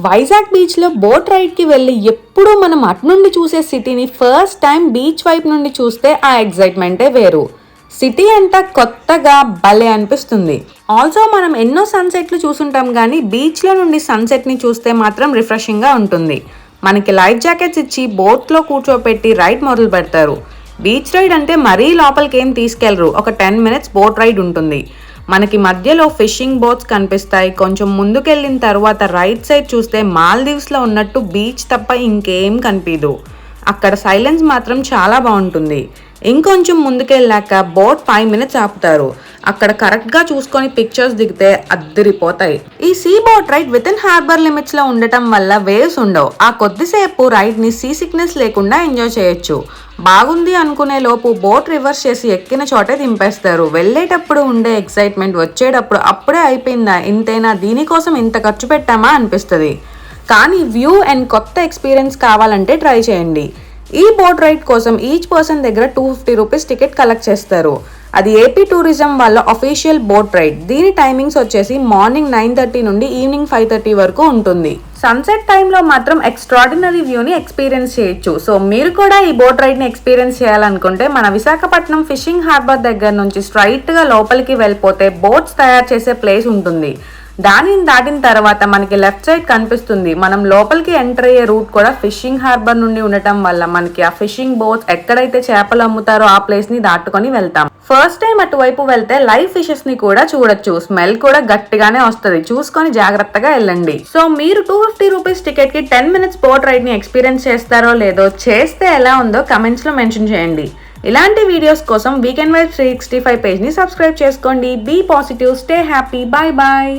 వైజాగ్ బీచ్లో బోట్ రైడ్కి వెళ్ళి ఎప్పుడూ మనం అటు నుండి చూసే సిటీని ఫస్ట్ టైం బీచ్ వైపు నుండి చూస్తే ఆ ఎగ్జైట్మెంటే వేరు. సిటీ అంతా కొత్తగా భలే అనిపిస్తుంది. ఆల్సో మనం ఎన్నో సన్సెట్లు చూసుంటాం కానీ బీచ్లో నుండి సన్సెట్ని చూస్తే మాత్రం రిఫ్రెషింగ్గా ఉంటుంది. మనకి లైఫ్ జాకెట్స్ ఇచ్చి బోట్లో కూర్చోపెట్టి రైడ్ మొదలు పెడతారు. బీచ్ రైడ్ అంటే మరీ లోపలికి ఏం తీసుకెళ్లరు, ఒక 10 minutes బోట్ రైడ్ ఉంటుంది. మనకి మధ్యలో ఫిషింగ్ బోట్స్ కనిపిస్తాయి. కొంచెం ముందుకెళ్ళిన తర్వాత రైట్ సైడ్ చూస్తే మాల్దీవ్స్లో ఉన్నట్టు బీచ్ తప్ప ఇంకేం కనిపించదు. అక్కడ సైలెన్స్ మాత్రం చాలా బాగుంటుంది. ఇంకొంచెం ముందుకెళ్ళాక బోట్ 5 minutes ఆపుతారు. అక్కడ కరెక్ట్గా చూసుకొని పిక్చర్స్ దిగితే అద్దరిపోతాయి. ఈ sea boat ride within harbour లిమిట్స్లో ఉండటం వల్ల వేవ్స్ ఉండవు. ఆ కొద్దిసేపు రైడ్ని సీ సిక్నెస్ లేకుండా ఎంజాయ్ చేయొచ్చు. బాగుంది అనుకునే లోపు బోట్ రివర్స్ చేసి ఎక్కిన చోటే దింపేస్తారు. వెళ్ళేటప్పుడు ఉండే ఎక్సైట్మెంట్ వచ్చేటప్పుడు అప్పుడే అయిపోయిందా, ఇంతేనా, దీనికోసం ఇంత ఖర్చు పెట్టామా అనిపిస్తుంది. కానీ వ్యూ అండ్ కొత్త ఎక్స్పీరియన్స్ కావాలంటే ట్రై చేయండి. ఈ బోట్ రైడ్ కోసం ఈచ్ పర్సన్ దగ్గర 250 రూపీస్ టికెట్ కలెక్ట్ చేస్తారు. అది ఏపీ టూరిజం వాళ్ళ అఫీషియల్ బోట్ రైడ్. దీని టైమింగ్స్ వచ్చేసి మార్నింగ్ 9:30 నుండి ఈవినింగ్ 5:30 వరకు ఉంటుంది. సన్సెట్ టైంలో మాత్రం ఎక్స్ట్రాడినరీ వ్యూని ఎక్స్పీరియన్స్ చేయొచ్చు. సో మీరు కూడా ఈ బోట్ రైడ్ని ఎక్స్పీరియన్స్ చేయాలనుకుంటే మన విశాఖపట్నం ఫిషింగ్ హార్బర్ దగ్గర నుంచి స్ట్రైట్గా లోపలికి వెళ్ళిపోతే బోట్స్ తయారు చేసే ప్లేస్ ఉంటుంది. దానిని దాటిన తర్వాత మనకి లెఫ్ట్ సైడ్ కనిపిస్తుంది. మనం లోపలికి ఎంటర్ అయ్యే రూట్ కూడా ఫిషింగ్ హార్బర్ నుండి ఉండటం వల్ల మనకి ఆ ఫిషింగ్ బోట్స్ ఎక్కడైతే చేపలు అమ్ముతారో ఆ ప్లేస్ ని దాటుకొని వెళ్తాం. ఫస్ట్ టైం అటువైపు వెళ్తే లైవ్ ఫిషెస్ ని కూడా చూడొచ్చు. స్మెల్ కూడా గట్టిగానే వస్తుంది. చూసుకొని జాగ్రత్తగా వెళ్ళండి. సో మీరు 250 రూపీస్ టికెట్ కి 10 minutes బోట్ రైడ్ ని ఎక్స్పీరియన్స్ చేస్తారో లేదో, చేస్తే ఎలా ఉందో కమెంట్స్ లో మెన్షన్ చేయండి. ఇలాంటి వీడియోస్ కోసం వీకెండ్ వైబ్స్ 365 పేజ్ ని సబ్స్క్రైబ్ చేసుకోండి. Be positive, stay happy, bye bye.